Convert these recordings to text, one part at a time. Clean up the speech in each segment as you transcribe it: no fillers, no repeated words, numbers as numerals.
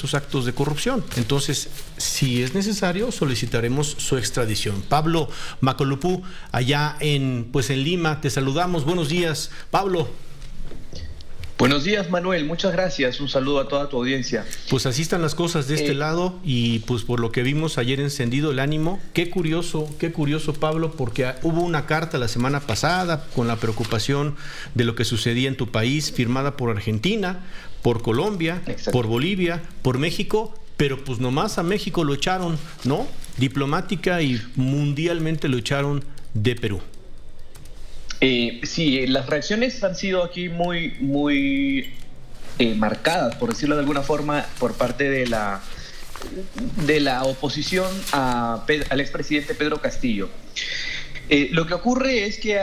diversos actos de corrupción. Entonces, si es necesario, solicitaremos su extradición. Pablo Macolupú, allá en Lima, te saludamos. Buenos días, Pablo. Buenos días, Manuel, muchas gracias, un saludo a toda tu audiencia. Pues así están las cosas de este lado y pues por lo que vimos ayer encendido el ánimo. Qué curioso, Pablo, porque hubo una carta la semana pasada con la preocupación de lo que sucedía en tu país, firmada por Argentina, por Colombia, Exacto, por Bolivia, por México, pero pues nomás a México lo echaron, ¿no? Diplomática y mundialmente lo echaron de Perú. Sí, las reacciones han sido aquí muy marcadas, por decirlo de alguna forma, por parte de la oposición al expresidente Pedro Castillo. Lo que ocurre es que,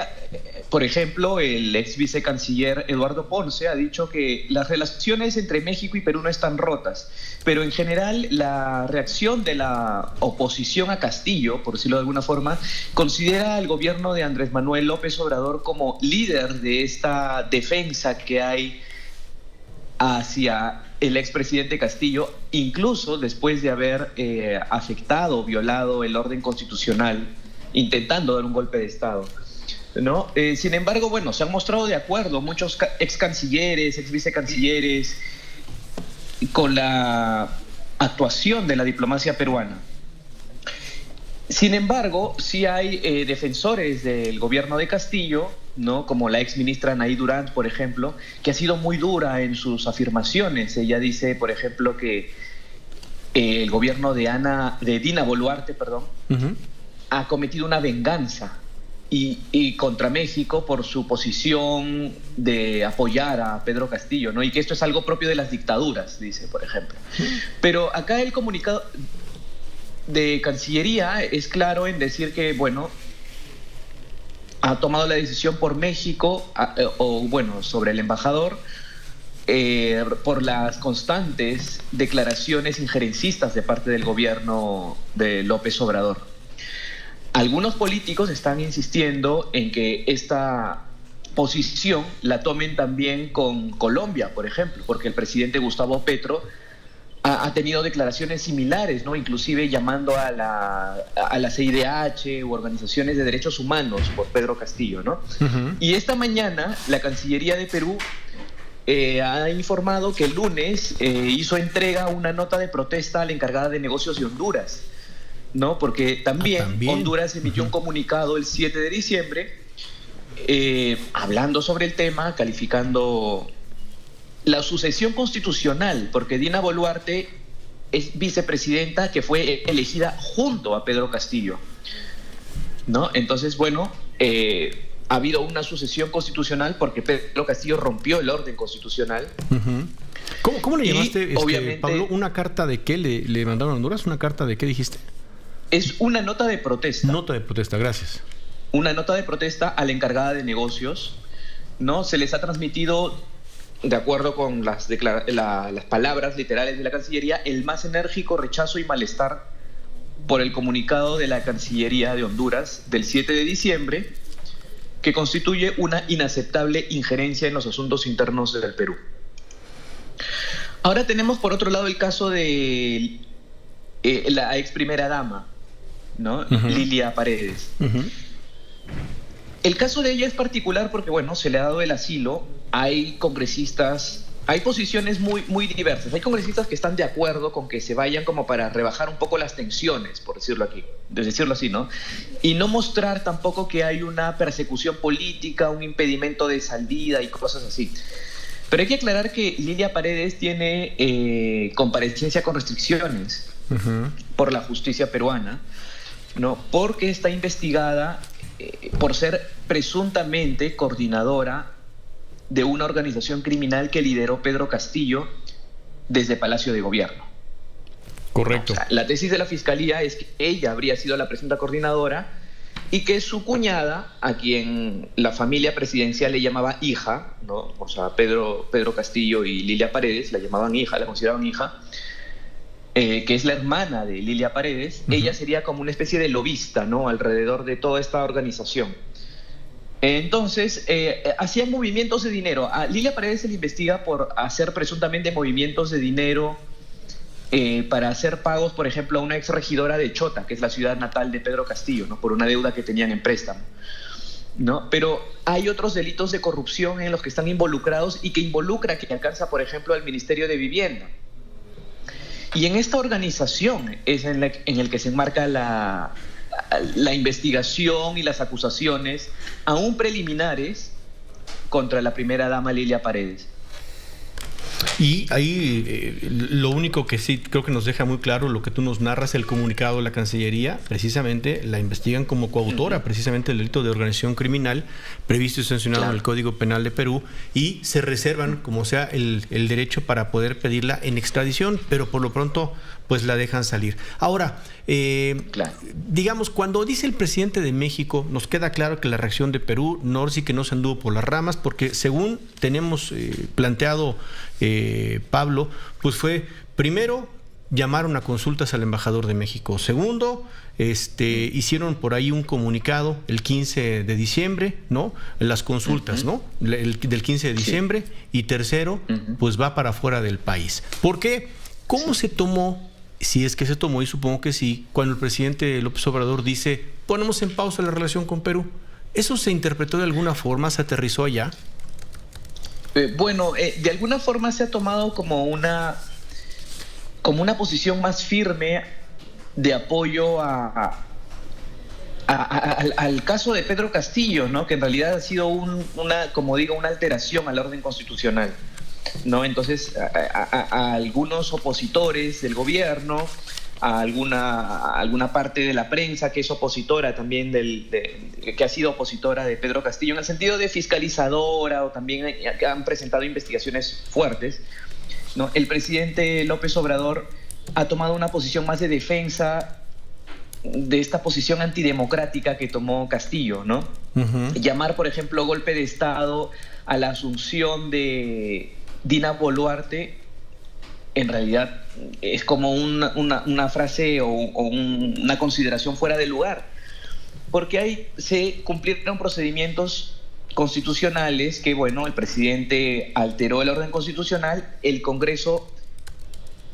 por ejemplo, el ex vicecanciller Eduardo Ponce ha dicho que las relaciones entre México y Perú no están rotas, pero en general la reacción de la oposición a Castillo, por decirlo de alguna forma, considera al gobierno de Andrés Manuel López Obrador como líder de esta defensa que hay hacia el expresidente Castillo, incluso después de haber afectado, violado el orden constitucional, intentando dar un golpe de Estado, ¿no? Sin embargo, bueno, se han mostrado de acuerdo muchos ex cancilleres, ex vicecancilleres, con la actuación de la diplomacia peruana. Sin embargo, sí hay defensores del gobierno de Castillo, ¿no? Como la ex ministra Anaí Durán, por ejemplo, que ha sido muy dura en sus afirmaciones. Ella dice, por ejemplo, que el gobierno de Dina Boluarte, ha cometido una venganza y contra México por su posición de apoyar a Pedro Castillo, ¿no? Y que esto es algo propio de las dictaduras, dice, por ejemplo. Pero acá el comunicado de Cancillería es claro en decir que, bueno, ha tomado la decisión por México, sobre el embajador, por las constantes declaraciones injerencistas de parte del gobierno de López Obrador. Algunos políticos están insistiendo en que esta posición la tomen también con Colombia, por ejemplo, porque el presidente Gustavo Petro ha tenido declaraciones similares, ¿no? Inclusive llamando a la CIDH u organizaciones de derechos humanos por Pedro Castillo, ¿no? Y esta mañana la Cancillería de Perú ha informado que el lunes hizo entrega una nota de protesta a la encargada de negocios de Honduras, ¿no? Porque también Honduras emitió un comunicado el 7 de diciembre hablando sobre el tema, calificando la sucesión constitucional, porque Dina Boluarte es vicepresidenta que fue elegida junto a Pedro Castillo, ¿no? Entonces, bueno, ha habido una sucesión constitucional porque Pedro Castillo rompió el orden constitucional. ¿Cómo le llamaste, obviamente, Pablo? ¿Una carta de qué le mandaron a Honduras? ¿Una carta de qué dijiste? Es una nota de protesta. Nota de protesta, gracias. Una nota de protesta a la encargada de negocios, ¿no? Se les ha transmitido, de acuerdo con las palabras literales de la Cancillería, el más enérgico rechazo y malestar por el comunicado de la Cancillería de Honduras del 7 de diciembre, que constituye una inaceptable injerencia en los asuntos internos del Perú. Ahora tenemos, por otro lado, el caso de la ex primera dama, ¿no? Lilia Paredes. El caso de ella es particular porque, bueno, se le ha dado el asilo. Hay congresistas, hay posiciones muy diversas. Hay congresistas que están de acuerdo con que se vayan como para rebajar un poco las tensiones, por decirlo así, ¿no? Y no mostrar tampoco que hay una persecución política, un impedimento de salida y cosas así. Pero hay que aclarar que Lilia Paredes tiene comparecencia con restricciones por la justicia peruana, ¿no? Porque está investigada por ser presuntamente coordinadora de una organización criminal que lideró Pedro Castillo desde Palacio de Gobierno. Correcto. O sea, la tesis de la Fiscalía es que ella habría sido la presunta coordinadora y que su cuñada, a quien la familia presidencial le llamaba hija, ¿no? O sea, Pedro Castillo y Lilia Paredes la llamaban hija, la consideraban hija, que es la hermana de Lilia Paredes. Ella sería como una especie de lobista, ¿no? Alrededor de toda esta organización. Entonces, hacían movimientos de dinero. A Lilia Paredes se le investiga por hacer presuntamente movimientos de dinero para hacer pagos, por ejemplo, a una exregidora de Chota, que es la ciudad natal de Pedro Castillo, ¿no? Por una deuda que tenían en préstamo, ¿no? Pero hay otros delitos de corrupción en los que están involucrados y que alcanza, por ejemplo, al Ministerio de Vivienda. Y en esta organización es en el que se enmarca la investigación y las acusaciones, aún preliminares, contra la primera dama Lilia Paredes. Y ahí lo único que sí creo que nos deja muy claro lo que tú nos narras, el comunicado de la Cancillería, precisamente la investigan como coautora, precisamente el delito de organización criminal previsto y sancionado en el Código Penal de Perú, y se reservan, como sea, el derecho para poder pedirla en extradición, pero por lo pronto pues la dejan salir. Ahora, digamos, cuando dice el presidente de México, nos queda claro que la reacción de Perú sí que no se anduvo por las ramas, porque según tenemos planteado, Pablo, pues fue, primero, llamaron a consultas al embajador de México. Segundo, hicieron por ahí un comunicado el 15 de diciembre, ¿no? Las consultas, ¿no? Del 15 de diciembre. Y tercero, pues va para fuera del país. ¿Por qué? ¿Cómo se tomó? Si es que se tomó, y supongo que sí, cuando el presidente López Obrador dice, ponemos en pausa la relación con Perú. ¿Eso se interpretó de alguna forma? ¿Se aterrizó allá? De alguna forma se ha tomado como una posición más firme de apoyo al caso de Pedro Castillo, ¿no? Que en realidad ha sido una alteración al orden constitucional, ¿no? Entonces, a algunos opositores del gobierno, a alguna parte de la prensa que es opositora también que ha sido opositora de Pedro Castillo, en el sentido de fiscalizadora, o también que han presentado investigaciones fuertes, ¿no? El presidente López Obrador ha tomado una posición más de defensa de esta posición antidemocrática que tomó Castillo, ¿no? Llamar, por ejemplo, golpe de Estado a la asunción de Dina Boluarte, en realidad es como una frase o una consideración fuera de lugar, porque ahí se cumplieron procedimientos constitucionales que, el presidente alteró el orden constitucional, el Congreso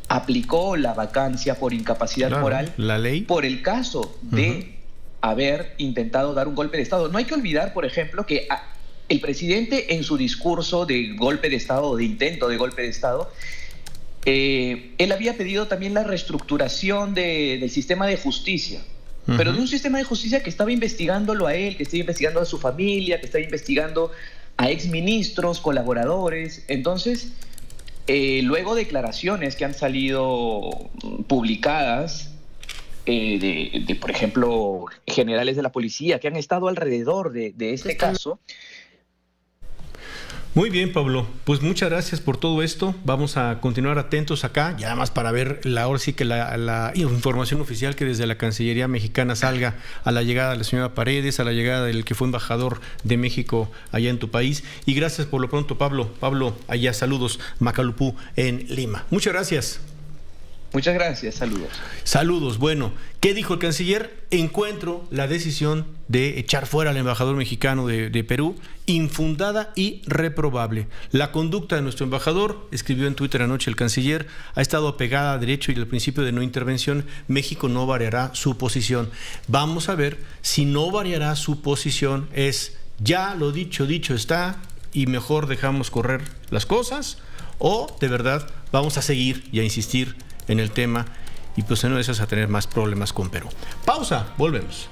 aplicó la vacancia por incapacidad moral, la ley, por el caso de haber intentado dar un golpe de Estado. No hay que olvidar, por ejemplo, que el presidente, en su discurso de golpe de Estado o de intento de golpe de Estado, él había pedido también la reestructuración del sistema de justicia, pero de un sistema de justicia que estaba investigándolo a él, que estaba investigando a su familia, que estaba investigando a exministros, colaboradores. Entonces, luego declaraciones que han salido publicadas de, por ejemplo, generales de la policía que han estado alrededor de este caso. Muy bien, Pablo. Pues muchas gracias por todo esto. Vamos a continuar atentos acá, ya más para ver ahora sí que la información oficial que desde la Cancillería mexicana salga a la llegada de la señora Paredes, a la llegada del que fue embajador de México allá en tu país. Y gracias por lo pronto, Pablo. Pablo, allá saludos, Macalupú, en Lima. Muchas gracias. Muchas gracias, saludos. Saludos. Bueno, ¿qué dijo el canciller? Encuentro la decisión de echar fuera al embajador mexicano de Perú, infundada y reprobable. La conducta de nuestro embajador, escribió en Twitter anoche el canciller, ha estado apegada a derecho y al principio de no intervención. México no variará su posición. Vamos a ver si no variará su posición. Es ya lo dicho, dicho está, y mejor dejamos correr las cosas, o de verdad vamos a seguir y a insistir en el tema, y pues en una de esas a tener más problemas con Perú. Pausa, volvemos.